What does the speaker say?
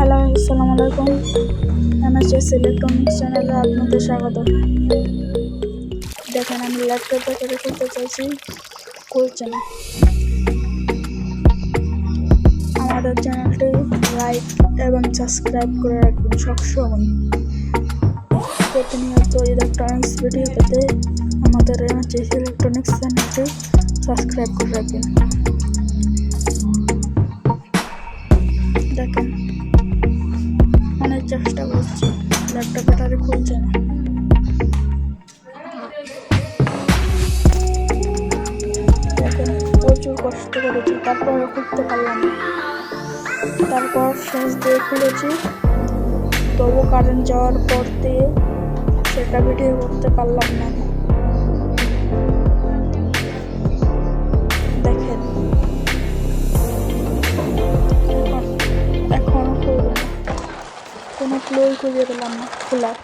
Hello, আসসালামু আলাইকুম। MSS electronics চ্যানেলে আপনাদের স্বাগত। দেখেন, আমি ল্যাপটপে করে করতে চাইছি, করছে না। আমাদের চ্যানেলটি লাইক এবং সাবস্ক্রাইব করে রাখবেন সবসময়। প্রতিনিয়ত ইলেকট্রনিক্স ভিডিও পেতে আমাদের এমএসএস ইলেকট্রনিক্স চ্যানেলটি সাবস্ক্রাইব করে রাখবেন। দেখেন, অনেক চেষ্টা করছি, ল্যাপটপ ব্যাটারি খুলছে না। দেখেন, প্রচুর কষ্ট করেছি, তারপরে খুলতে পারলাম না। তারপর শেষ দিয়ে খুলেছি, তবু কারেন্ট যাওয়ার পর দিয়ে সেটা ভিডিও করতে পারলাম না। দেখেন, এখনো খুলবে না, কোনো ক্লুই খুঁজে পেলাম না খোলার।